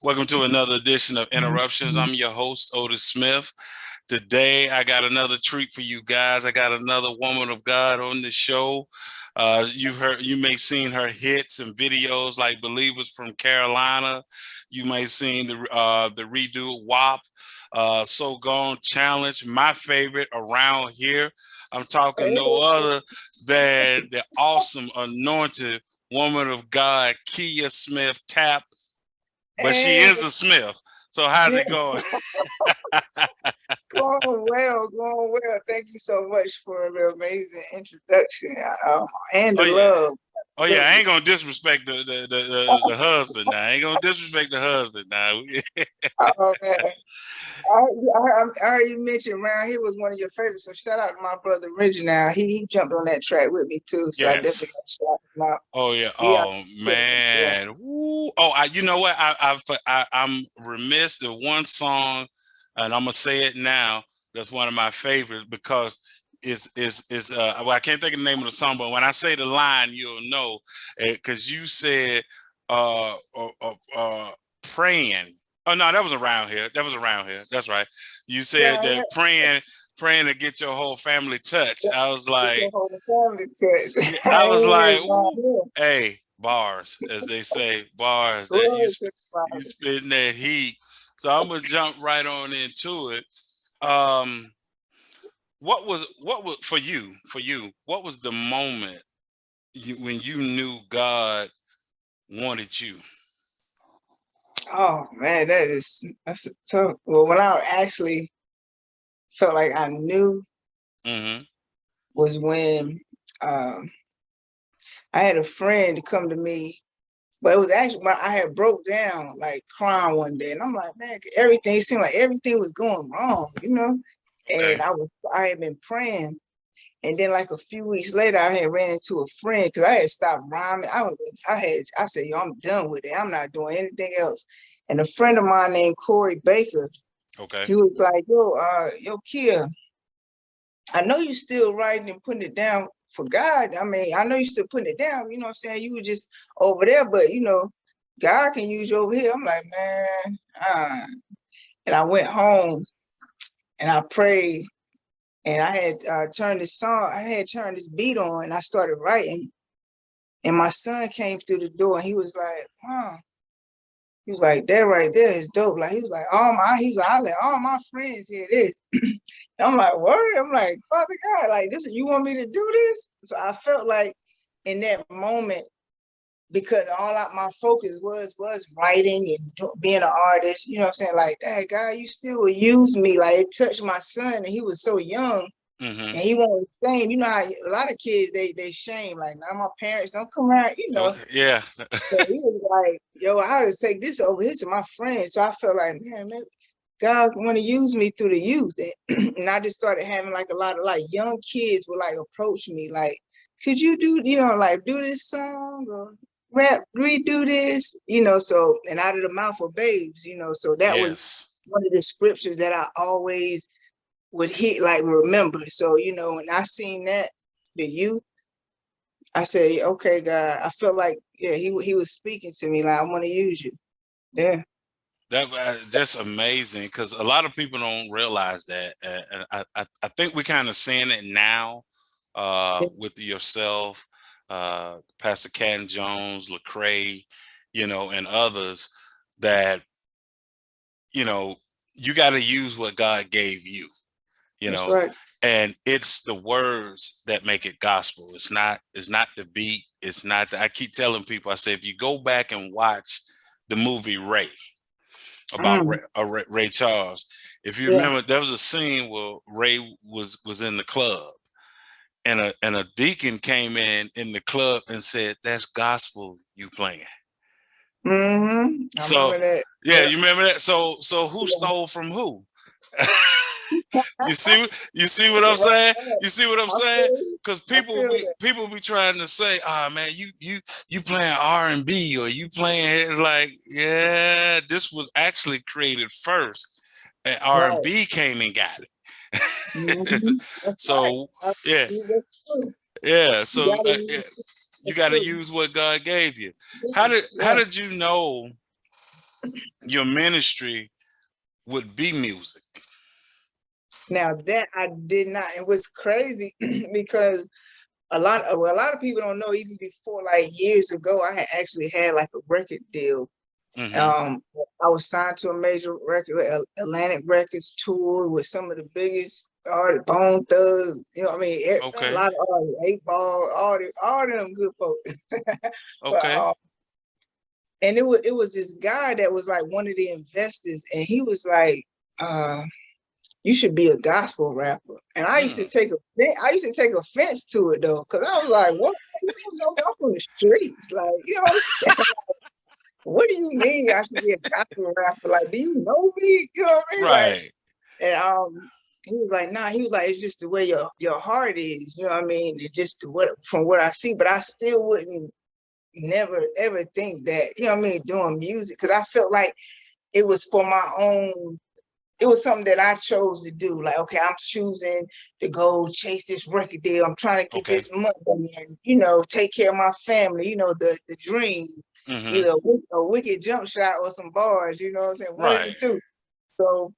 Welcome to another edition of Interruptions. I'm your host, Otis Smith. Today, I got another treat for you guys. I got another woman of God on the show. You may have seen her hits and videos like "Believers from Carolina." You may have seen the redo WAP, "So Gone Challenge." My favorite around here. I'm talking no other than the awesome, anointed woman of God, Keya Smith Tapp. But she Hey, is a Smith. So how's it going? going well. Thank you so much for the amazing introduction and Oh the yeah. love. Oh yeah, I ain't gonna disrespect the husband now. I ain't gonna disrespect the husband now. Oh man, I heard you mentioned around here was one of your favorites. So shout out to my brother Reginald. He jumped on that track with me too. So I definitely Yes. got to shout him out. Oh yeah. Yeah, Oh man. Woo. Oh, you know what? I'm remiss the one song, and I'm gonna say it now. That's one of my favorites because it's well, I can't think of the name of the song, but when I say the line, you'll know because you said uh, uh uh uh praying. Oh no, that was around here. That was around here. That's right. You said yeah, that praying to get your whole family touched. I was get your like. whole family touch. Yeah, I was like, Amen. ooh, hey, bars, as they say, bars that Glory to you God. spitting that heat. So I'm gonna jump right on into it. Um, what was for you? What was the moment when you knew God wanted you? Oh man, that's a tough. Well, when I actually felt like I knew Mm-hmm. was when um, I had a friend come to me, but it was actually when I had broke down, like crying one day, and I'm like, man, everything seemed like everything was going wrong. Okay. And I had been praying, and then like a few weeks later, I had ran into a friend because I had stopped rhyming. I said, yo, I'm done with it. I'm not doing anything else. And a friend of mine named Corey Baker, Okay. he was like, yo, Keya, I know you still writing and putting it down for God. I mean, I know you still putting it down. You know what I'm saying? You were just over there, but God can use you over here. I'm like, man, and I went home and I prayed and I had turned this song, I had turned this beat on and I started writing. And my son came through the door and he was like, he was like, that right there is dope. Like, he was like, I let all my friends hear this. I'm like, what? I'm like, Father God, like this, you want me to do this? So I felt like in that moment, because my focus was writing and being an artist, you know what I'm saying? Like, hey, God, you still would use me. Like, it touched my son and he was so young Mm-hmm. and he wasn't the same. You know how a lot of kids, they shame, like, now my parents don't come around. Okay. Yeah. So he was like, yo, I had to take this over here to my friends. So I felt like, man, God want to use me through the youth. And I just started having like a lot of like young kids would like approach me like, could you like do this song or redo this, so, and out of the mouth of babes, so that was Yes. one of the scriptures that I always would hit, like remember. So, when I seen that, the youth, I said, okay, God, I felt like, yeah, he was speaking to me like, I want to use you. Yeah. That just amazing because a lot of people don't realize that. And I think we're kind of seeing it now with yourself, Pastor Cat Jones, Lecrae, and others that, you know, you got to use what God gave you, you That's know, right. and it's the words that make it gospel. It's not the beat. It's not, I keep telling people, I say, if you go back and watch the movie Ray, about Ray Charles. If you Yeah. remember, there was a scene where Ray was in the club, and a deacon came in the club and said, "That's gospel you playing." I So remember that. yeah, Yeah. you remember that. So who stole from who? you see you see what I'm saying? You see what I'm I saying? feel Because I feel that. people be trying to say, "Ah, man, you playing R&B or you playing like, yeah, this was actually created first, and Right. R&B came and got it." That's right. So yeah, That's true. yeah. You So gotta use you that's got to true. use what God gave you. Yeah. How Yeah. did you know your ministry would be music. Now that I did not, it was crazy because a lot of people don't know, even before like years ago, I had actually had like a record deal. Mm-hmm. I was signed to a major record, Atlantic Records, tour with some of the biggest artists, Bone Thugs, you know what I mean? A Okay. lot of artists, 8 Ball, all them good folks. But Okay. and it was this guy that was like one of the investors, and he was like, you should be a gospel rapper. And I used to Mm. take offense to it though, because I was like, what? I'm from the streets, like, you know what I'm saying? What do you mean I should be a gospel rapper? Like, do you know me? You know what I mean? Like, Right. and he was like, nah, he was like, it's just the way your heart is, you know what I mean? It's just from what I see, but I still wouldn't never ever think that, you know what I mean, doing music, because I felt like it was for my own, it was something that I chose to do. Like, okay, I'm choosing to go chase this record deal. I'm trying to get Okay. this money and, you know, take care of my family, you know, the dream, Mm-hmm. either a wicked jump shot or some bars, you know what I'm saying? One of the Right. two. So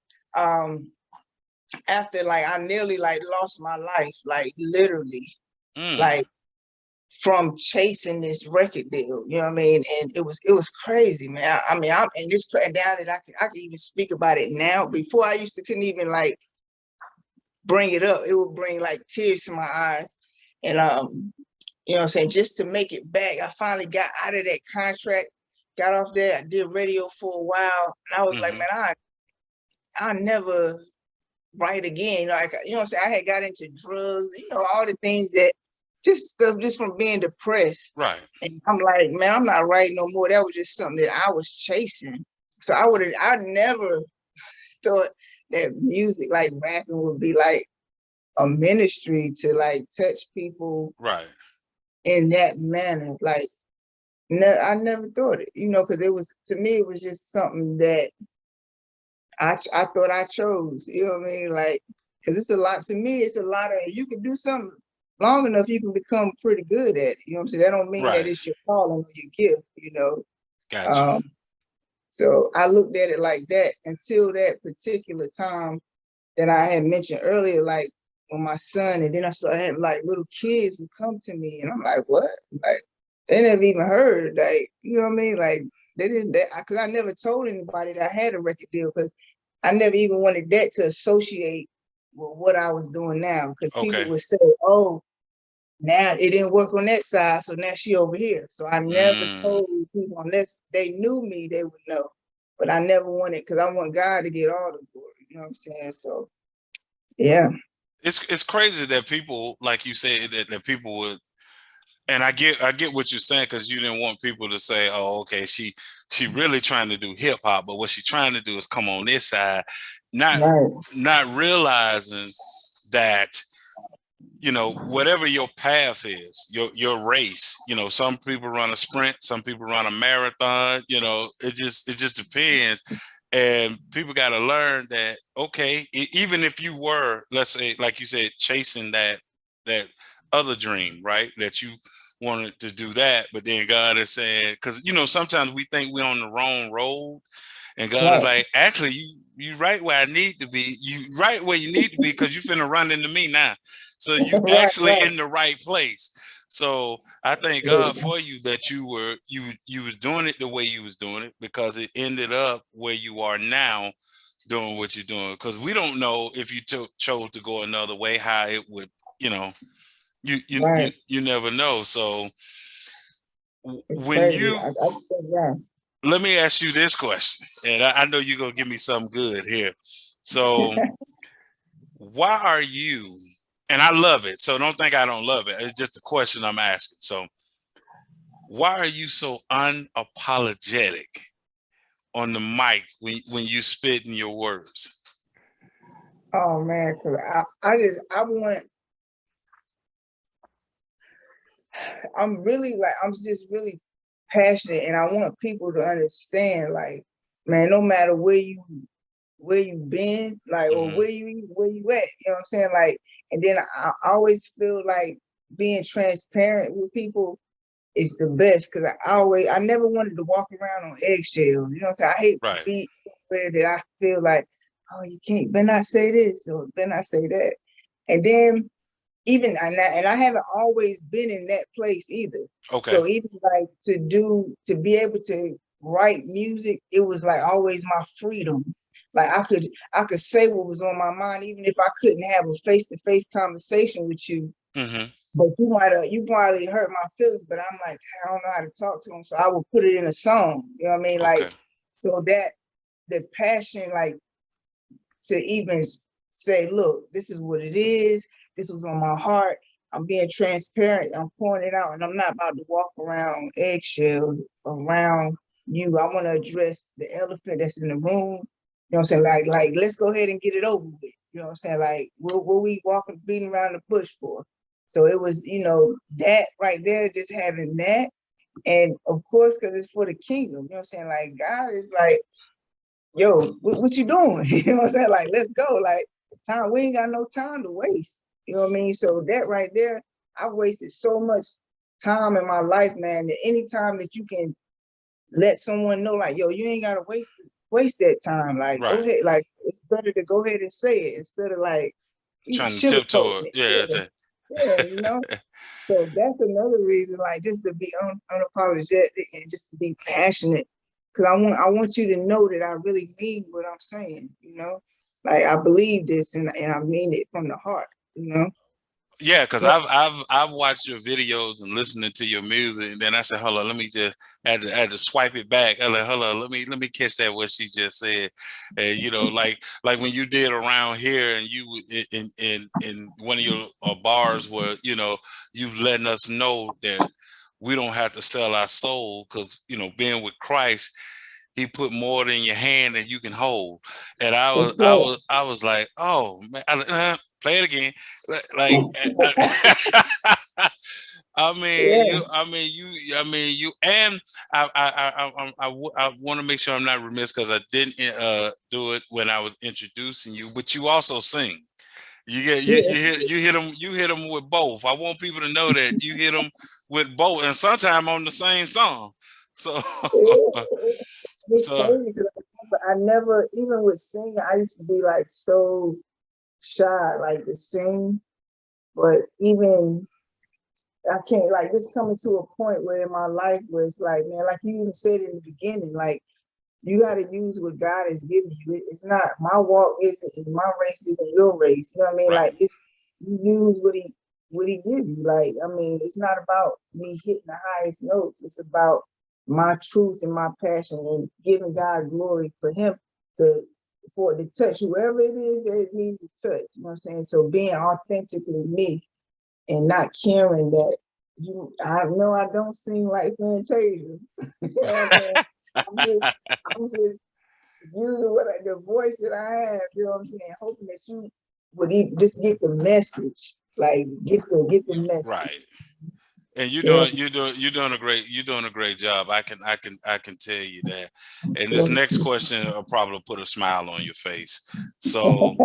after like I nearly like lost my life, like literally, Mm. like from chasing this record deal, you know what I mean? And it was crazy, man. I mean, I'm and this down that I can even speak about it now. Before I used to couldn't even like bring it up. It would bring like tears to my eyes. And you know what I'm saying, just to make it back, I finally got out of that contract, got off there, I did radio for a while, and I was like, Mm-hmm. man, I never write again. You know what I'm saying? I had got into drugs, you know, all the things that just stuff just from being depressed. Right. And I'm like, man, I'm not writing no more. That was just something that I was chasing. So I never thought that music, like rapping, would be like a ministry to like touch people Right. in that manner. Like, I never thought it, you know, because it was, to me, it was just something that I thought I chose, you know what I mean? Like, because it's a lot, to me, it's a lot of, you can do something long enough, you can become pretty good at it. You know what I'm saying? That don't mean that Right. it's your calling or your gift, you know? Got you. Um, so I looked at it like that until that particular time that I had mentioned earlier, like when my son, and then I started having like little kids would come to me, and I'm like, what? Like, they never even heard, like, you know what I mean? Like, they didn't, because I never told anybody that I had a record deal, because I never even wanted that to associate with what I was doing now, because people Okay. would say, oh, now it didn't work on that side, so now she over here. So I never Mm. told people unless they knew me, they would know. But I never wanted, because I want God to get all the glory. You know what I'm saying? So yeah. It's crazy that people, like you said, that people would, and I get what you're saying, because you didn't want people to say, oh, okay, she really trying to do hip hop, but what she's trying to do is come on this side, not Right. not realizing that, you know, whatever your path is, your race, you know, some people run a sprint, some people run a marathon, you know, it just depends. And people got to learn that, okay, even if you were, let's say, like you said, chasing that other dream, right, that you wanted to do that, but then God is saying, because, you know, sometimes we think we're on the wrong road, and God is Right. like, actually, you right where I need to be. You right where you need to be, because you finna run into me now. So you Right, actually right. in the right place. So I thank God Absolutely. for you that you was doing it the way you was doing it, because it ended up where you are now doing what you're doing. Because we don't know if you chose to go another way, how it would, you know, Right. you never know. So It's when crazy. you I think, yeah. let me ask you this question, and I know you're gonna give me something good here. So, why are you? And I love it, so don't think I don't love it. It's just a question I'm asking. So, why are you so unapologetic on the mic when you spit in your words? Oh man, cause I'm really like, I'm just really passionate, and I want people to understand, like, man, no matter where you've been, like, or Hmm. where you at, you know what I'm saying? Like, and then I always feel like being transparent with people, is the best, because I never wanted to walk around on eggshells. You know what I'm saying? I hate to Right. be somewhere that I feel like, oh, you can't, better not say this or better not say that. And then even and I haven't always been in that place either. Okay. So even like to be able to write music, it was like always my freedom. Like I could say what was on my mind, even if I couldn't have a face-to-face conversation with you. Mm-hmm. But you probably hurt my feelings, but I'm like, I don't know how to talk to him. So I would put it in a song. You know what I mean? Like, Okay. so that the passion, like, to even say, look, this is what it is. This was on my heart. I'm being transparent. I'm pouring it out, and I'm not about to walk around eggshells around you. I want to address the elephant that's in the room. You know what I'm saying? Like, let's go ahead and get it over with. You know what I'm saying? Like, what we walking, beating around the bush for? So it was, that right there, just having that. And of course, because it's for the kingdom. You know what I'm saying? Like, God is like, yo, what you doing? You know what I'm saying? Like, let's go. Like, time, we ain't got no time to waste. You know what I mean? So that right there, I've wasted so much time in my life, man, that anytime that you can let someone know, like, yo, you ain't gotta waste that time. Like, go Right. ahead. Like, it's better to go ahead and say it instead of like Trying to tiptoe sugarcoating it. it. Yeah. Yeah, yeah. So that's another reason, like, just to be unapologetic and just to be passionate, because I want you to know that I really mean what I'm saying. Like, I believe this, and I mean it from the heart. Yeah, because But I've watched your videos and listening to your music, and then I said, hold on, let me just had to swipe it back. I like, hold on, let me catch that what she just said. And like when you did around here, and you in one of your bars where you letting us know that we don't have to sell our soul, because being with Christ, he put more in your hand than you can hold. And I was it's I like, was I was like, oh man, play it again. Like, I mean, yeah, you, and I want to make sure I'm not remiss, because I didn't do it when I was introducing you, but you also sing. You get yeah, you hit them with both. I want people to know that you hit them with both, and sometimes on the same song. So, yeah. It's so crazy because I never, even with singing, I used to be like so shy, like to sing. But even I can't, like, this coming to a point where in my life where it's like, man, like you even said in the beginning, like, you got to use what God has given you. It's not my walk, isn't my race, isn't your race. You know what I mean? right, Like, it's you use what he gives you. Like, I mean, it's not about me hitting the highest notes. It's about my truth and my passion and giving God glory for him to for it to touch whoever it is that it needs to touch. You know what I'm saying? So being authentically me and not caring that I know I don't sing like Fantasia. You know what I'm saying? I'm just using the voice that I have, you know what I'm saying, hoping that you would even just get the message. Like, get the message. right. And Yeah. you're doing a great job. I can tell you that. And this next question will probably put a smile on your face. So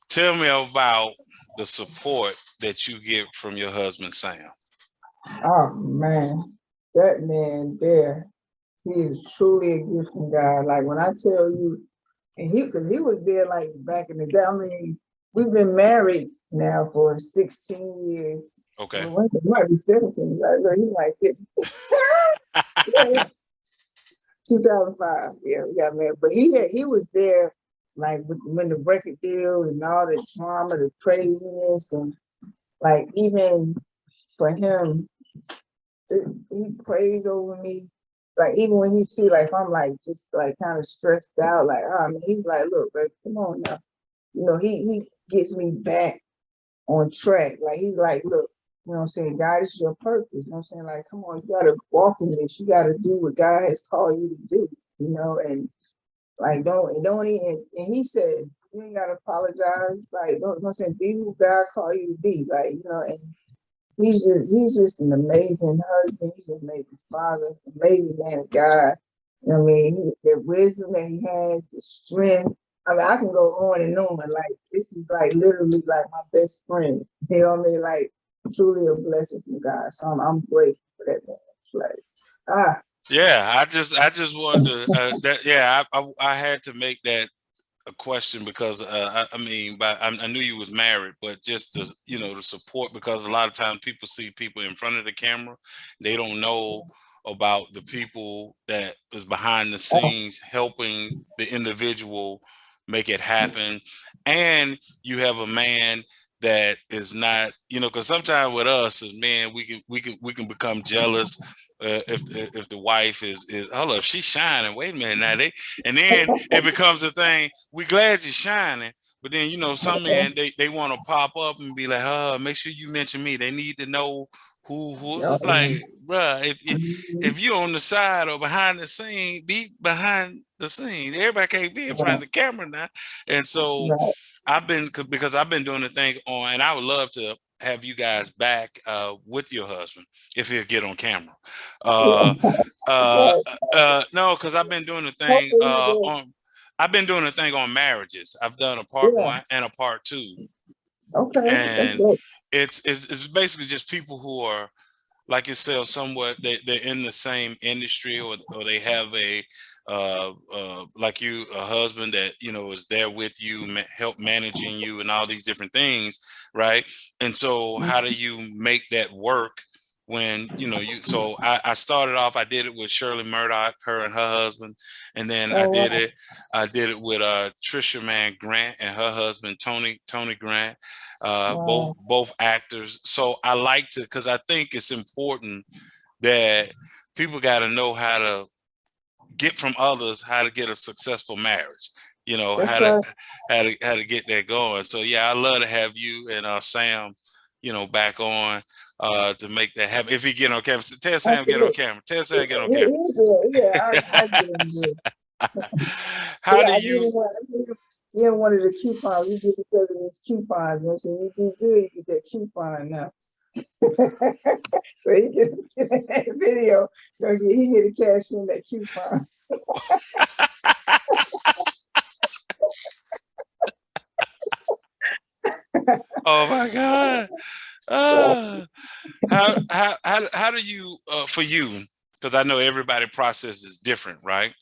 tell me about the support that you get from your husband Sam. Oh man, that man there, he is truly a gift from God. Like, when I tell you, and because he was there like back in the day. I mean, we've been married now for 16 years. Okay. Well, it might be 17. Right? Look, he like it. Yeah, 2005. Yeah, we got married. But he was there like when the record deal and all the drama, the craziness, and like even for him, he prays over me. Like, even when he see, like, if I'm like just like kind of stressed out, like, oh man, he's like, look, babe, come on now. He gets me back on track. Like, he's like, look, you know what I'm saying? God, this is your purpose. You know what I'm saying? Like, come on, you gotta walk in this. You gotta do what God has called you to do, and like, don't even, and he said, you ain't gotta apologize. Like, don't, you know what I'm saying? Be who God called you to be. Like, and he's just an amazing husband. He's an amazing father, amazing man of God. You know what I mean? The wisdom that he has, the strength. I mean, I can go on and on. Like, this is like literally like my best friend. You know what I mean? Like, truly a blessing from God. So I'm grateful. Like, ah, Yeah, I just wanted to that. Yeah, I had to make that a question because I mean, but I knew you was married, but just the the support, because a lot of times people see people in front of the camera, they don't know about the people that is behind the oh, scenes helping the individual make it happen. And you have a man that is not, because sometimes with us as men, we can become jealous. If the wife is hold up, she's shining. Wait a minute now, and then it becomes a thing. We glad you're shining, but then some men they want to pop up and be like, make sure you mention me. They need to know who. It's like, bruh, if you're on the side or behind the scene, be behind the scene. Everybody can't be in front of the camera now. And so right, because I've been doing the thing on, and I would love to have you guys back with your husband if he'll get on camera. Uh, right. no, because I've been doing the thing Hopefully he does. on. I've been doing the thing on marriages. I've done a part Yeah. one and a part two, Okay. That's and good. it's basically just people who are like yourself, somewhat they're in the same industry, or they have a like you, a husband that is there with you, help managing you and all these different things, right? And so how do you make that work when so I started off, I did it with Shirley Murdoch, her and her husband, and then I Oh, did wow. it with Trisha Mann Grant and her husband Tony Grant, both Wow. actors. So I like to, because I think it's important that people got to know how to get from others, how to get a successful marriage. That's How to right. get that going. So yeah, I love to have you and Sam, back on to make that happen. If he get on camera, tell Sam get on Absolutely. camera. Tell He, Sam get on camera. he good. Yeah, I get him good. How Yeah, do I get you? him one. I get him, yeah, one of the coupons. We give each other these coupons. You know, so you do good, you get that coupon now. So he get that video. He get a cash in that coupon. Oh my God. Uh, how do you for you, because I know everybody process is different, right?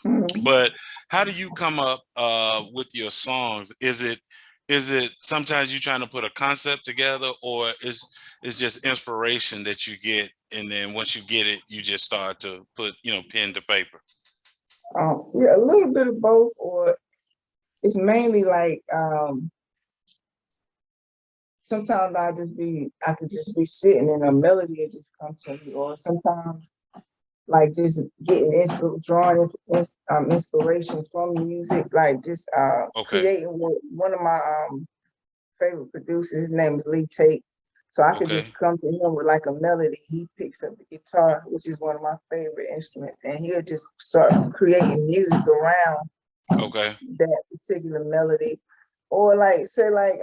Mhm. But how do you come up with your songs? Is it sometimes you trying to put a concept together, or is just inspiration that you get, and then once you get it, you just start to put pen to paper? Yeah, a little bit of both, or it's mainly like sometimes I could just be sitting and a melody will just come to me, or sometimes like just getting drawing inspiration from music, like just Okay, creating with one of my favorite producers. His name is Lee Tate. So I could just okay, come to him with like a melody. He picks up the guitar, which is one of my favorite instruments, and he'll just start creating music around okay. that particular melody. Or like say like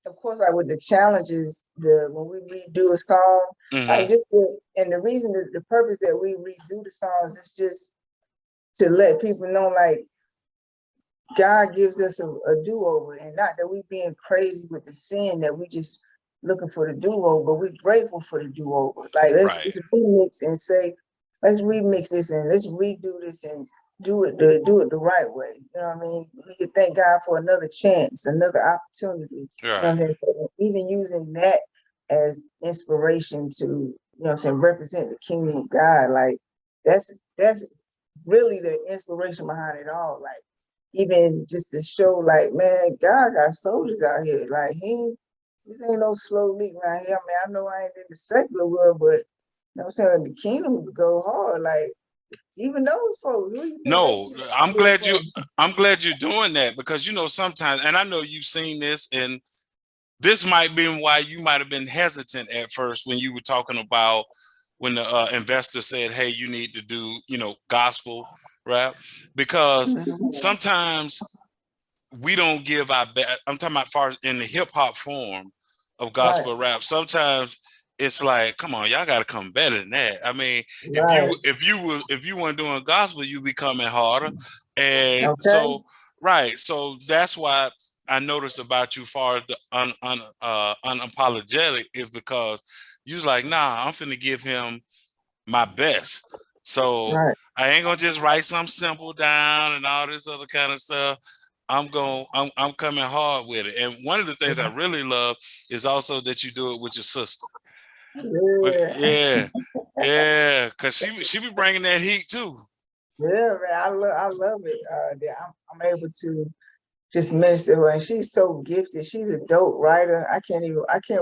of course like with the challenges, when we redo a song, like Hmm. and the reason the purpose that we redo the songs is just to let people know like God gives us a do-over, and not that we being crazy with the sin that we just looking for the do-over, but we're grateful for the do-over. Like let's Right. just remix and say, let's remix this and let's redo this and do it the right way. You know what I mean? We could thank God for another chance, another opportunity. You know what I'm Right. saying? So even using that as inspiration to, what I'm saying, represent the kingdom of God, like that's really the inspiration behind it all. Like even just to show like, man, God got soldiers out here. Like this ain't no slow leak around here. I mean, I know I ain't in the secular world, but you know what I'm saying, the kingdom would go hard. Like even those folks, who you think they No, getting I'm this glad you. from? I'm glad you're doing that, because sometimes, and I know you've seen this, and this might be why you might have been hesitant at first when you were talking about when the investor said, "Hey, you need to do gospel rap," because Mhm. sometimes we don't give our best. I'm talking about far as in the hip hop form of Right, gospel rap. Sometimes it's like, come on, y'all got to come better than that. I mean, right. if you weren't doing gospel, you be coming harder, and Okay. so right. So that's why I noticed about you, far as the unapologetic, is because You was like, nah, I'm finna give him my best. So right. I ain't gonna just write some simple down and all this other kind of stuff. I'm coming hard with it. And one of the things I really love is also that you do it with your sister. Yeah, Yeah, yeah, cause she be bringing that heat too. yeah, man. I love it. That I'm able to just minister to her, and she's so gifted. She's a dope writer. I can't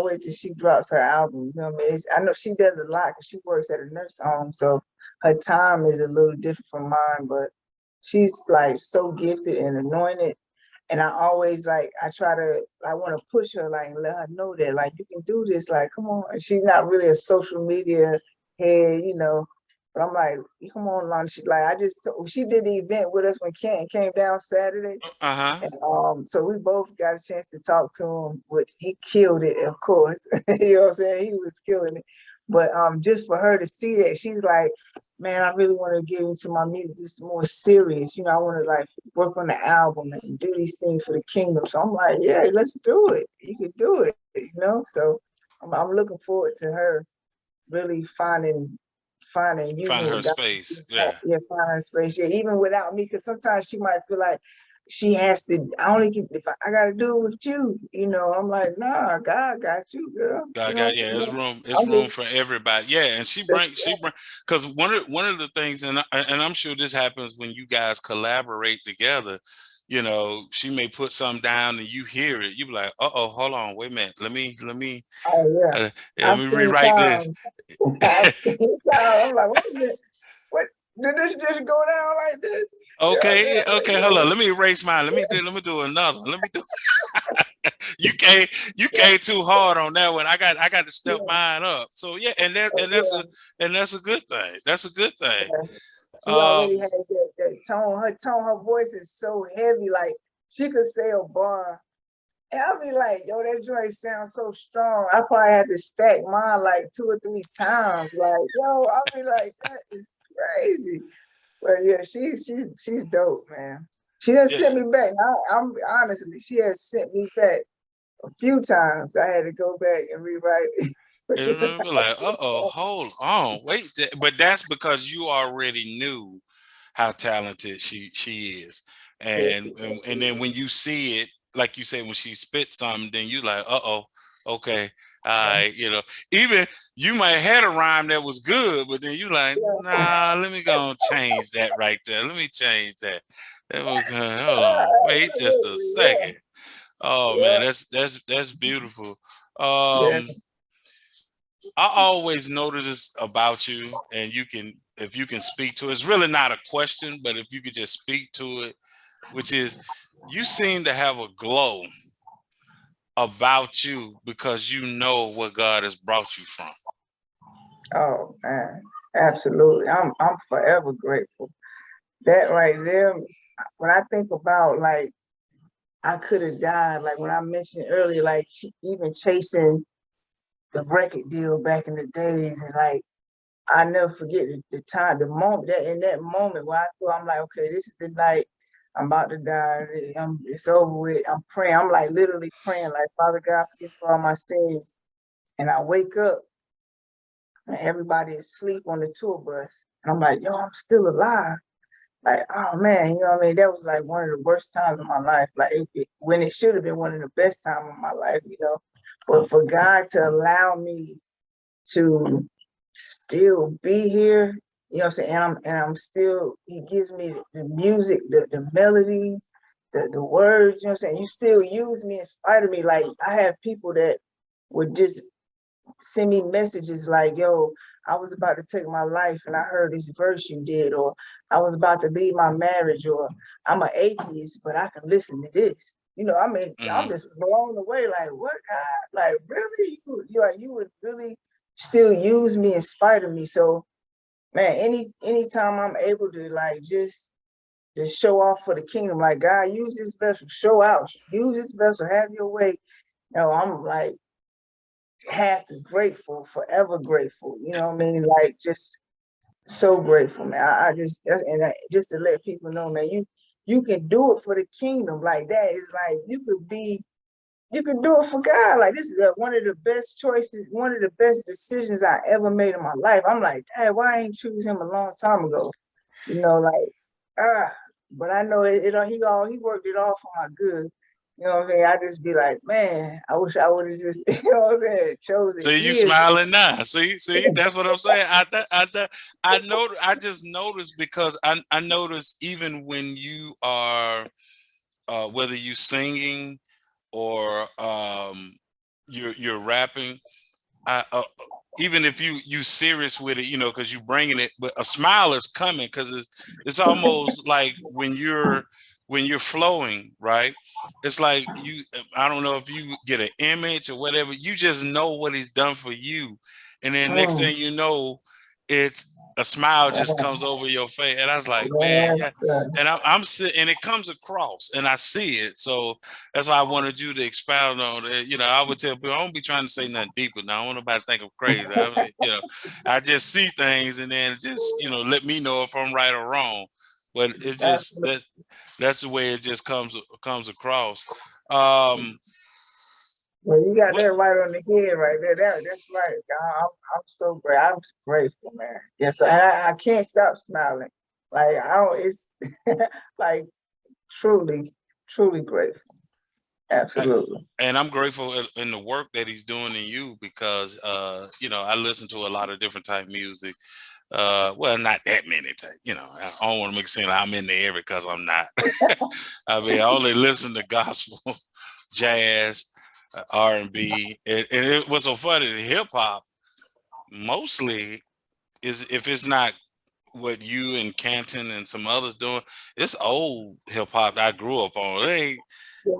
wait till she drops her album. You know what I mean? I know she does a lot because she works at a nurse home, so her time is a little different from mine. But she's like so gifted and anointed. And I always like I want to push her, like let her know that like you can do this, like come on. And she's not really a social media head, you know. But I'm like, come on, Lon. She like she did the event with us when Ken came down Saturday. Uh-huh. And so we both got a chance to talk to him, which he killed it, of course. You know what I'm saying? He was killing it. But just for her to see that, she's like, man, I really want to get into my music just more serious. You know, I want to like work on the album and do these things for the kingdom. So I'm like, yeah, let's do it. You can do it, you know? So I'm looking forward to her really using Find what her God, space. Yeah. yeah, finding her space. Yeah, even without me, because sometimes she might feel like she has to. I only get if I got to do it with you. You know, I'm like, nah, God got you, girl. You God, know what I'm God, yeah, saying? it's I'm room just, for everybody. Yeah, and she bring, because one of the things, and I'm sure this happens when you guys collaborate together. You know, she may put something down and you hear it. You be like, oh, hold on, wait a minute, oh yeah, yeah, let I've me seen rewrite this. times. I've seen times. I'm like, wait a minute, what did this just go down like this? You know what I'm Okay, saying? Like, okay, hold on. Let me erase mine. Let me do another. Let me do. You can't you yeah, came too hard on that one. I got to step yeah, mine up. So yeah, yeah. and that's a good thing. That's a good thing. Yeah. She Um, already has that tone. Her voice is so heavy. Like she could say a bar, and I'll be like, "Yo, that joint sounds so strong." I probably had to stack mine like 2 or 3 times. Like, yo, I'll be like, "That is crazy." But yeah, she's dope, man. She done yeah, sent me back. I'm honestly, she has sent me back a few times. I had to go back and rewrite it. and be like, hold on, wait. But that's because you already knew how talented she is, and then when you see it, like you say, when she spits something, then you like, okay, all right, you know, even you might have had a rhyme that was good, but then you like, nah, let me go and change that right there. Let me change that. Hold on, wait just a Yeah, second. Oh man, yeah, that's beautiful. yeah. I always notice about you, and you can if you can speak to it. It's really not a question, but if you could just speak to it, which is you seem to have a glow about you because you know what God has brought you from. Oh man, absolutely. I'm forever grateful. That right there, when I think about like I could have died, like when I mentioned earlier, like even chasing the record deal back in the days, and like I never forget the time, the moment that in that moment where I thought I'm like, okay, this is the night I'm about to die. It's over with. I'm praying. I'm like literally praying, like Father God, forgive me for all my sins. And I wake up and everybody is asleep on the tour bus. And I'm like, yo, I'm still alive. Like, oh man, you know what I mean? That was like one of the worst times of my life. Like when it should have been one of the best times of my life, you know. But for God to allow me to still be here, you know what I'm saying? And I'm still, he gives me the music, the melodies, the words, you know what I'm saying? You still use me in spite of me. Like I have people that would just send me messages like, yo, I was about to take my life and I heard this verse you did, or I was about to leave my marriage, or I'm an atheist, but I can listen to this. You know, I mean, I'm Hmm. just blown away. Like, what God? Like, really? You would really still use me in spite of me. So, man, anytime I'm able to like just show off for the kingdom, like God, use this vessel, show out, use this vessel, have your way. You know, I'm like happy, grateful, forever grateful. You know what I mean? Like just so grateful, man. I just just to let people know, man, you can do it for the kingdom like that. It's like you could be you can do it for God. Like, this is one of the best choices, one of the best decisions I ever made in my life. I'm like, Dad, why I ain't choose him a long time ago? You know, like, but I know he worked it all for my good. You know what I mean? I just be like, man, I wish I would have just, you know what I'm saying, chose it So you years. smiling now? See, that's what I'm saying. I know. I just noticed because I noticed even when you are whether you singing or you're rapping, I, even if you serious with it, you know, because you bringing it, but a smile is coming because it's almost like when you're flowing, right? It's like you. I don't know if you get an image or whatever. You just know what he's done for you, and then next Mm, thing you know, it's a smile just comes over your face, and I was like, man, yeah. And I'm sitting, and it comes across, and I see it. So that's why I wanted you to expound on it. You know, I would tell people I don't be trying to say nothing deeper. Now I don't want nobody to think I'm crazy. I mean, you know, I just see things and then just, you know, let me know if I'm right or wrong. But it's just absolutely. that's the way it just comes across. Um Well, you got what that right on the head right there. That's right. I'm so great. I'm grateful, man. Yes, and I can't stop smiling. Like, I don't. It's like, truly, truly grateful. Absolutely. and I'm grateful in the work that he's doing in you because you know, I listen to a lot of different type music. Well, not that many type, you know. I don't want to make it seem like I'm in the area because I'm not. I mean, I only listen to gospel, jazz, R&B, and it was so funny. The hip hop mostly is if it's not what you and Canton and some others doing, it's old hip hop I grew up on. It ain't,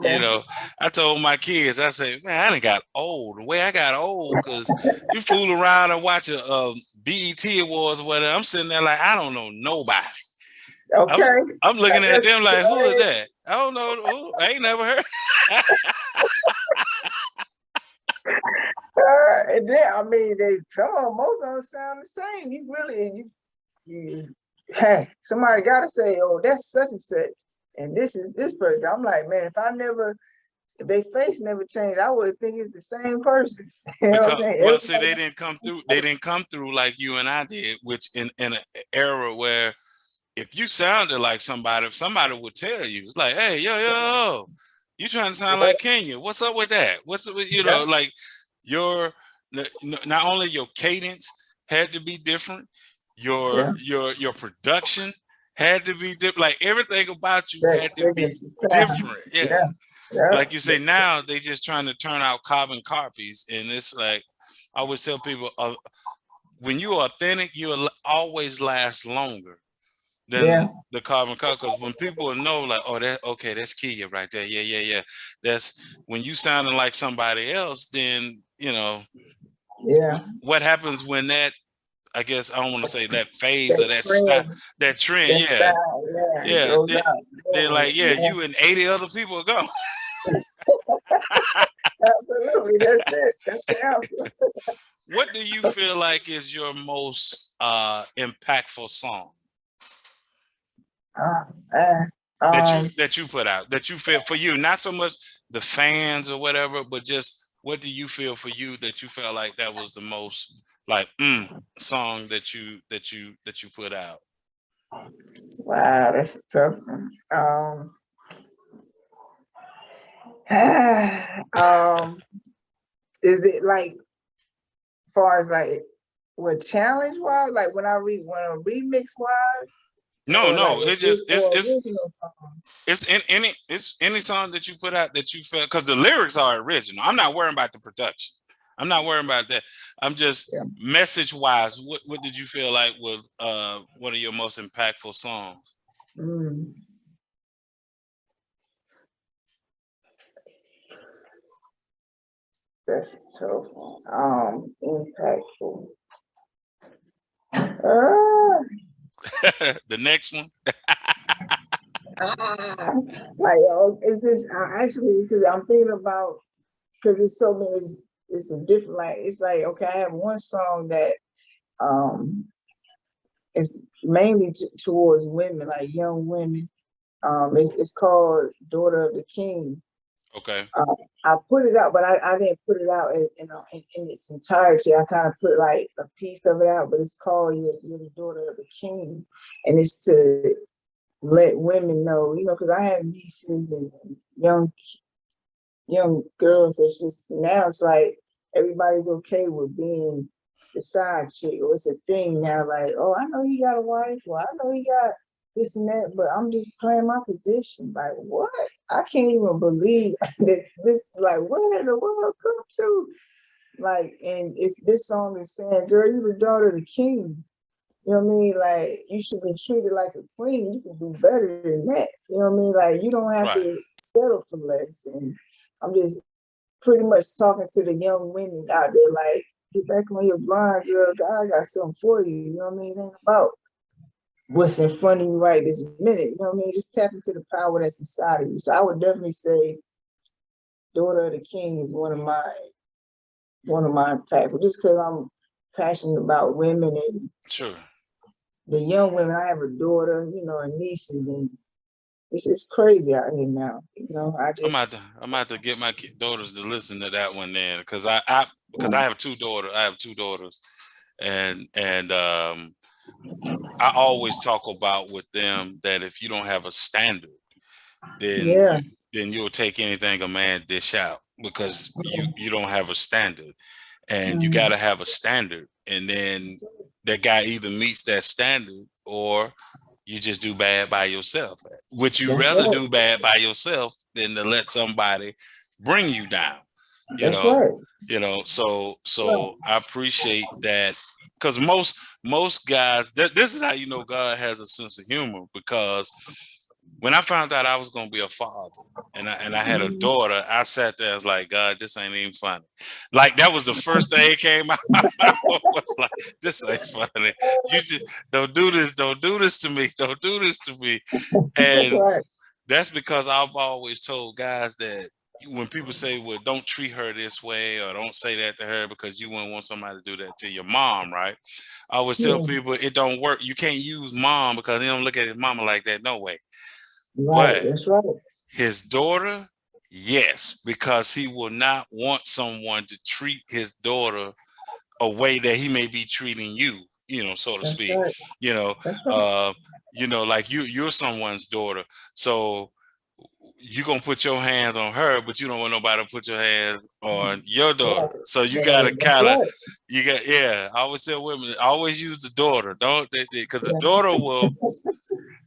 you Yeah. know, I told my kids, I said, man, I done got old. The way I got old, because you fool around and watch a BET Awards or whatever. I'm sitting there like, I don't know nobody. I'm, Okay. I'm looking at That's them like, who is that? I don't know. Who, I ain't never heard. and then, I mean, they some of most of them sound the same. You really hey, somebody gotta say, oh, that's such and such, and this is this person. I'm like, man, if they face never changed, I would think it's the same person. You know what I'm Because saying? well, see, Everybody, they didn't come through. They didn't come through like you and I did, which in an era where if you sounded like somebody, if somebody would tell you, it's like, hey, yo, you trying to sound like Kenya? What's up with that? What's up with, you yeah, know, like your not only your cadence had to be different, yeah, your production had to be different. Like everything about you that had to be signature sound. different. Yeah. Yeah, yeah, Like you say, now they just trying to turn out carbon copies, and it's like I always tell people, when you're authentic, you'll always last longer than yeah, the carbon copy. Because when people know, like, oh, that okay, that's Keya right there. Yeah. That's when you sounding like somebody else. Then you know yeah. what happens when that. I guess I don't want to say that phase That or that style, trend, that trend. that Yeah, style, yeah, it yeah. goes out. Then like, yeah, Yeah, you and 80 other people are gone. absolutely. That's it. That's the answer. What do you feel like is your most impactful song Uh, uh, um, that you put out that you feel for you, not so much the fans or whatever, but just what do you feel for you that you felt like that was the most like song that you put out? wow, that's a tough one. Is it like far as like what challenge wise, like when a remix wise, No, or like no, it just it's it's original song? it's any song that you put out that you felt because the lyrics are original. I'm not worrying about the production. I'm not worrying about that. I'm just Yeah. message wise. What did you feel like was one of your most impactful songs? Mm, that's a tough one. Impactful. Ah, The next one. ah, like, oh, is this actually, because I'm thinking about, because it's so many, it's a different, like, it's like, okay, I have one song that um is mainly towards women, like young women. It's called Daughter of the King. Okay. I put it out, but I didn't put it out in its entirety. I kind of put like a piece of it out, but it's called You're the Daughter of the King. And it's to let women know, because I have nieces and young girls. It's just now it's like everybody's okay with being the side chick, or it's a thing now. Like, oh, I know he got a wife, or I know he got this and that, but I'm just playing my position. Like, what? I can't even believe that this. Like, where did the world come to? Like, and it's this song is saying, "Girl, you're the daughter of the king." You know what I mean? Like, you should be treated like a queen. You can do better than that. You know what I mean? Like, you don't have Right. to settle for less. And I'm just pretty much talking to the young women out there, like, get back on your grind, girl. God got something for you. You know what I mean? It ain't about what's in front of you right this minute. You know what I mean? Just tap into the power that's inside of you. So I would definitely say Daughter of the King is one of my impactful, just because I'm passionate about women and Sure. the young women. I have a daughter, and nieces, and it's just crazy out here now. I just I'm about to get my daughters to listen to that one then, because I have two daughters. I have two daughters, and I always talk about with them that if you don't have a standard, then yeah. you'll take anything a man dish out, because you don't have a standard, and you got Mhm. to have a standard, and then that guy either meets that standard or you just do bad by yourself. Would you That's rather right. do bad by yourself than to let somebody bring you down? You That's know, right. so I appreciate that, because most guys, this is how you know God has a sense of humor, because when I found out I was gonna be a father and I had a Mhm. daughter, I sat there and was like, God, this ain't even funny. Like, that was the first thing that came out my mouth, was like, this ain't funny. You just don't do this to me, don't do this to me. That's And right. that's because I've always told guys that when people say, well, don't treat her this way or don't say that to her because you wouldn't want somebody to do that to your mom, right? I always tell Yeah. people it don't work. You can't use mom, because they don't look at his mama like that. No way. Right. But That's right. his daughter, yes, because he will not want someone to treat his daughter a way that he may be treating you, so to That's speak. right. You know, That's right. uh, like you're someone's daughter. So you're gonna put your hands on her, but you don't want nobody to put your hands on your daughter. Right. So you gotta Right. That's kind of, right. yeah. I always tell women, always use the daughter, don't they? Because the Yeah. daughter will,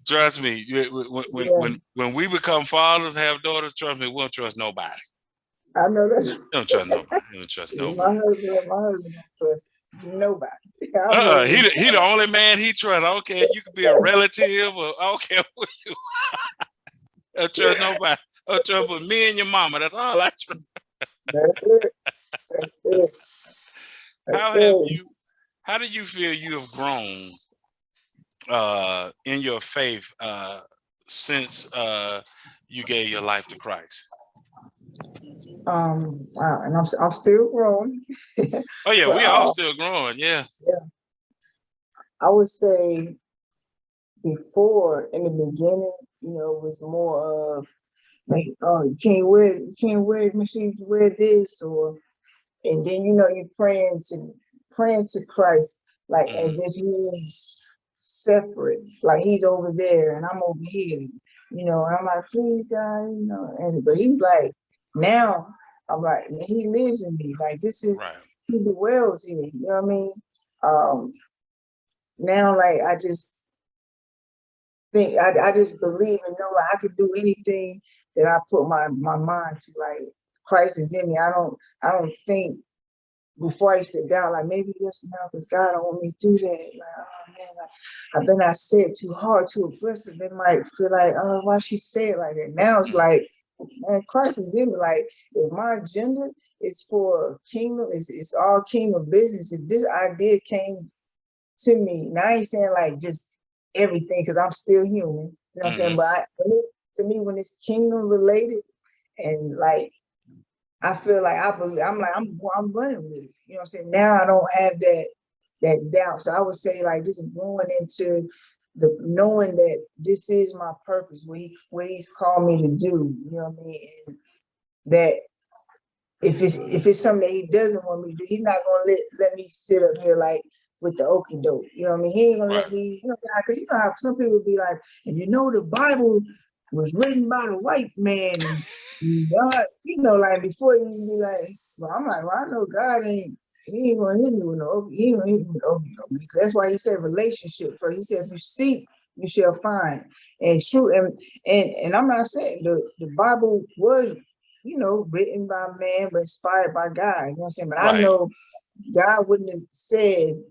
trust me, Yeah. when we become fathers, have daughters, trust me, we don't trust nobody. I know that's You don't trust nobody. You don't trust nobody. my husband don't trust nobody. I'm ready He to he the only man he trusts. I don't care. You could be a relative, or I don't care who you. I don't trust nobody. I don't trust but me and your mama. That's all I trust. that's it. That's it. That's How have it. you? How do you feel you have grown in your faith since you gave your life to Christ? Wow, and I'm still growing. Oh yeah, But we all still growing. Yeah. yeah, I would say before in the beginning, it was more of like, oh, you can't wear machines, wear this, or and then you're praying to Christ, like Hmm. as if he's separate, like he's over there and I'm over here, and I'm like, please God, and but he's like, now I'm like, he lives in me, like this is Right. he dwells here, you know what I mean? Um, now like I just believe and know like I could do anything that I put my mind to, like Christ is in me. I don't think before I used to doubt, like maybe this now because God don't want me to do that. Like, oh man, like, I've been I said too hard, too aggressive. They might feel like, oh, why she say it like that? Now it's Mm. like, man, Christ is in me. Like, if my agenda is for kingdom, it's all kingdom business. If this idea came to me, now I ain't saying like just everything because I'm still human. You know what I'm saying? Hmm. But to me, when it's kingdom related and like I feel like I believe I'm running with it. You know what I'm saying? Now I don't have that doubt. So I would say like just going into the knowing that this is my purpose, what he's called me to do. You know what I mean? that if it's something that he doesn't want me to do, he's not gonna let me sit up here like with the okie doke. You know what I mean? He ain't gonna let me, because you know how some people be like, and the Bible was written by the white man, and God, like before you be like, well, I'm like, well, I know God he ain't gonna hit me with no, he ain't gonna hit me with no okie doke. That's why he said relationship first. He said, if you seek, you shall find. And true, and I'm not saying the Bible was written by man, but inspired by God. You know what I'm saying? But I know God wouldn't have said,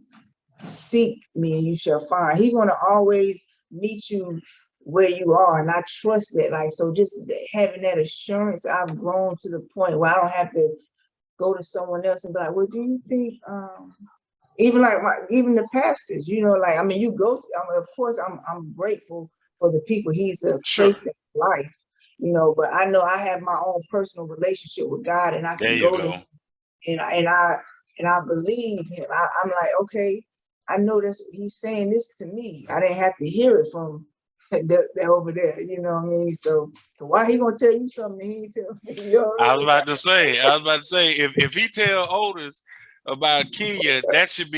seek me and you shall find. He's gonna always meet you where you are. And I trust that. Like, so just having that assurance, I've grown to the point where I don't have to go to someone else and be like, well, do you think even like even the pastors, like, I mean, you go to, I mean, of course I'm grateful for the people he's placed in life, but I know I have my own personal relationship with God, and I can go to him, and I believe him. I'm like, okay, I know that's he's saying this to me. I didn't have to hear it from that over there, you know what I mean? So why he gonna tell you something he ain't tell me? I was about to say, if he tell Otis about Keya, that should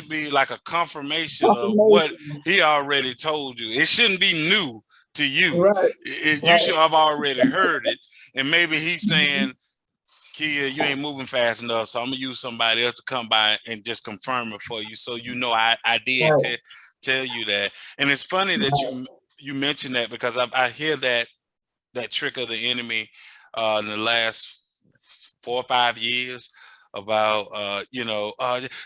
be like a confirmation of what he already told you. It shouldn't be new to you. Right. You should have already heard it. And maybe he's saying, Keya, you ain't moving fast enough, so I'm gonna use somebody else to come by and just confirm it for you, so I did tell you that. And it's funny that you mentioned that, because I hear that trick of the enemy in the last 4 or 5 years about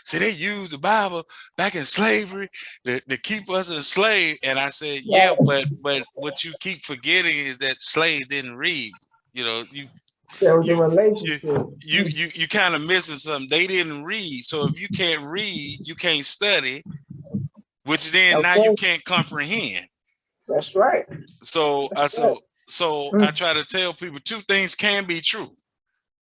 see, they used the Bible back in slavery to keep us enslaved. And I said, yeah, but what you keep forgetting is that slaves didn't read. The relationship. You kind of missing something. They didn't read. So if you can't read, you can't study, which then now you can't comprehend. That's right. So I try to tell people two things can be true,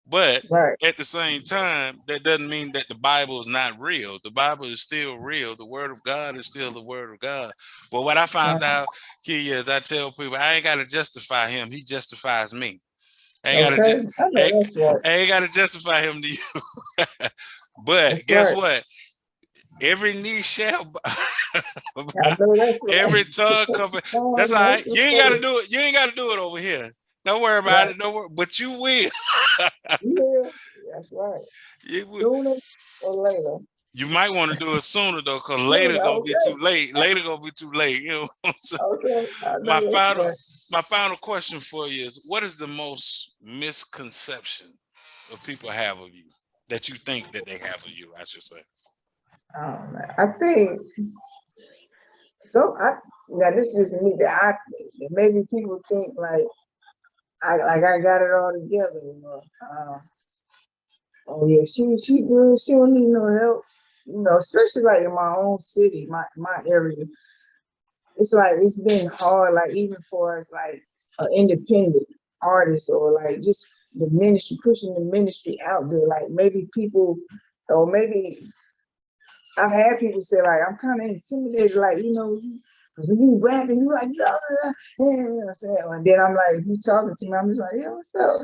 but at the same time, that doesn't mean that the Bible is not real. The Bible is still real. The Word of God is still the Word of God. But what I found out here is, I tell people, I ain't got to justify him. He justifies me. I ain't got to justify him to you. But guess what? Every knee shall every tongue cover. That's all right. You ain't gotta do it. You ain't gotta do it over here. Don't worry about it. Don't worry, but you will. That's right. Sooner or later. You might want to do it sooner though, because later gonna be too late. Later gonna be too late. My final question for you is, what is the most misconception of people have of you, that you think that they have of you, I should say? I think so. Now this is me that I think. Maybe people think like I got it all together. Oh yeah, she good. She don't need no help. Especially like in my own city, my area. It's like it's been hard. Like even for us, like an independent artist, or like just the ministry, pushing the ministry out there. Like maybe people, or maybe I've had people say like, I'm kind of intimidated, like, when you rapping, you like, and then I'm like, if you talking to me, I'm just like, yeah, what's up,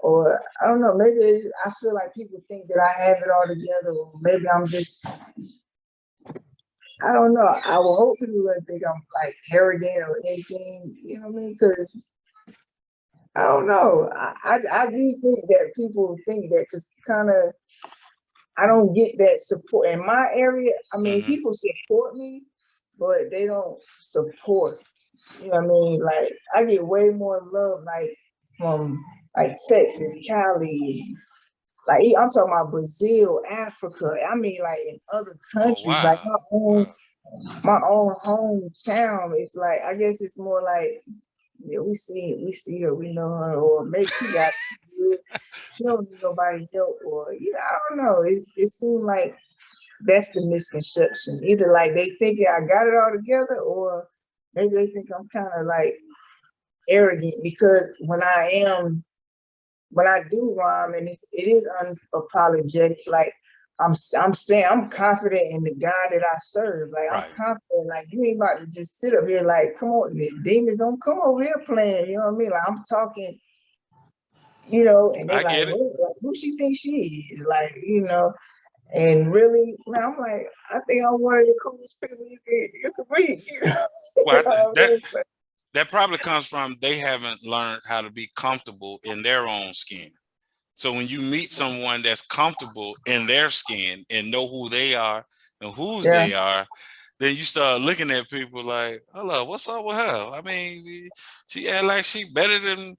or I don't know, maybe I feel like people think that I have it all together, or maybe I'm just, I don't know. I will hope people don't think I'm like arrogant or anything, you know what I mean? Because I don't know. I do think that people think that, because kind of, I don't get that support in my area. I mean, people support me, but they don't support. You know what I mean? Like, I get way more love, like from like Texas, Cali, like I'm talking about Brazil, Africa. I mean, like in other countries, like my own hometown. It's like, I guess it's more like, yeah, we see her, we know her, or maybe she got good. She don't need nobody help, or I don't know. It seems like that's the misconception. Either like they think I got it all together, or maybe they think I'm kind of like arrogant, because when I do rhyme, and it is unapologetic, like I'm saying I'm confident in the God that I serve. Like I'm confident, like you ain't about to just sit up here like, come on, the demons don't come over here playing, you know what I mean? Like I'm talking you know, and they I like, get it. what, like, who she thinks she is, like, you know, and really, man, I'm like, I think I'm one of the coolest people you can read, you know, Well, you know what I that mean? But, that probably comes from they haven't learned how to be comfortable in their own skin. So when you meet someone that's comfortable in their skin and know who they are and whose yeah, they are, then you start looking at people like, hello, what's up with her? I mean, she act like she better than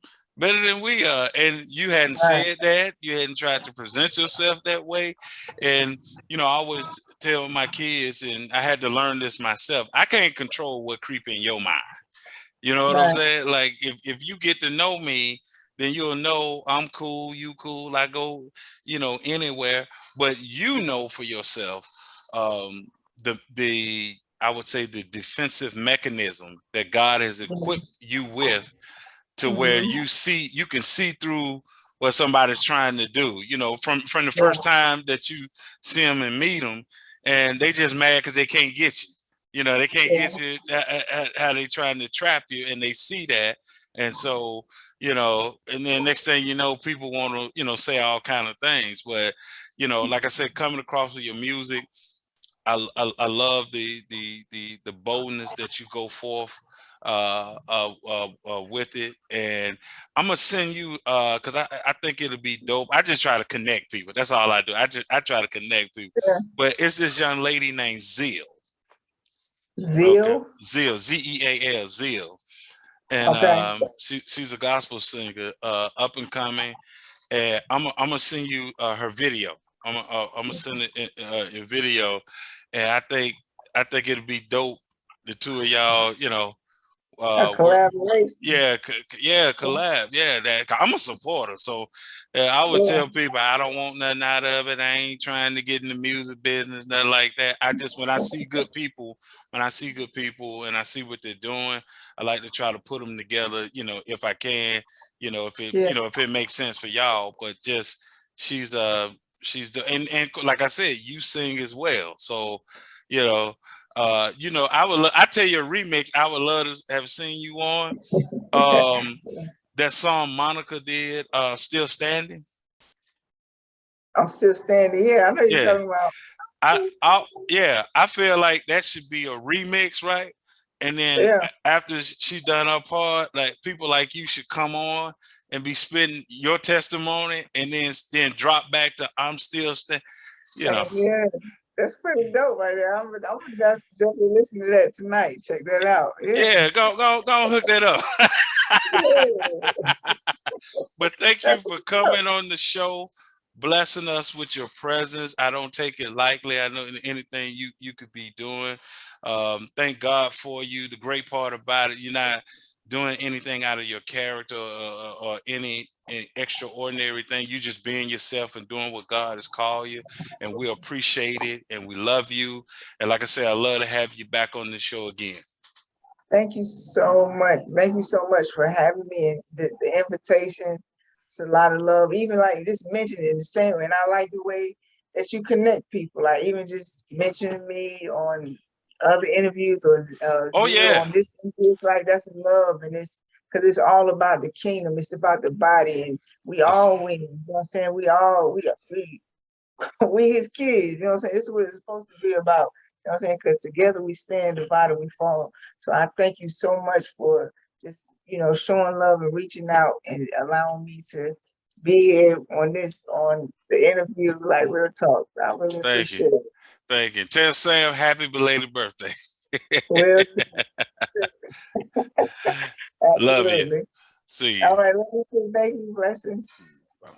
we are. And you hadn't right, said that. You hadn't tried to present yourself that way. And I always tell my kids, and I had to learn this myself, I can't control what creep in your mind. You know what I'm right, saying? Like if you get to know me, then you'll know I'm cool, you cool. I go, anywhere. But you know for yourself, the I would say the defensive mechanism that God has equipped you with to where mm-hmm. you can see through what somebody's trying to do. From the Yeah, first time that you see them and meet them, and they just mad because they can't get you. They can't yeah, get you how they trying to trap you, and they see that, and so and then next thing you know, people want to say all kind of things, but like I said, coming across with your music, I love the boldness that you go forth with it, and I'm gonna send you because I think it'll be dope. I just try to connect people. That's all I do. I try to connect people. yeah. But it's this young lady named Zeal. Okay, Zeal, Zeal, Zeal, Zeal, and okay, she's a gospel singer, up and coming. And I'm gonna send you her video. I'm gonna send it a video, and I think it'll be dope. The two of y'all, a work. collaboration. Yeah, yeah, collab. Yeah, that I'm a supporter. So I would Yeah, tell people I don't want nothing out of it. I ain't trying to get in the music business, nothing like that. I just when I see good people and I see what they're doing, I like to try to put them together. If I can, yeah, if it makes sense for y'all. But just she's she's the and like I said, you sing as well. So you know I tell you a remix I would love to have seen you on. That song Monica did, Still Standing. I'm still standing here. I know you're Yeah. talking about. I feel like that should be a remix, right? And then Yeah, after she done her part, like people like you should come on and be spitting your testimony, and then drop back to I'm still standing. You know, yeah, that's pretty dope right there. I'm gonna definitely listen to that tonight. Check that out. Yeah, yeah, go hook that up. yeah. But thank you That's for what's up. coming on the show, blessing us with your presence. I don't take it lightly. I know anything you could be doing. Thank God for you. The great part about it, you're not doing anything out of your character or any extraordinary thing. You just being yourself and doing what God has called you. And we appreciate it and we love you. And like I said, I love to have you back on the show again. Thank you so much. Thank you so much for having me and the invitation. It's a lot of love. Even like just mentioning the same way. And I like the way that you connect people. Like even just mentioning me on other interviews or Oh Zero yeah. on this interview. It's like that's love, and it's because it's all about the kingdom. It's about the body, and we It's all win. You know what I'm saying? We we his kids, you know what I'm saying? This is what it's supposed to be about. You know what I'm saying? Because together we stand, divided we fall. So I thank you so much for just, showing love and reaching out and allowing me to be here on the interview, like real talk. I really Thank you. appreciate it. Thank you. Tell Sam happy belated birthday. Real, Love you. absolutely. See All you. right, let me say thank you, blessings.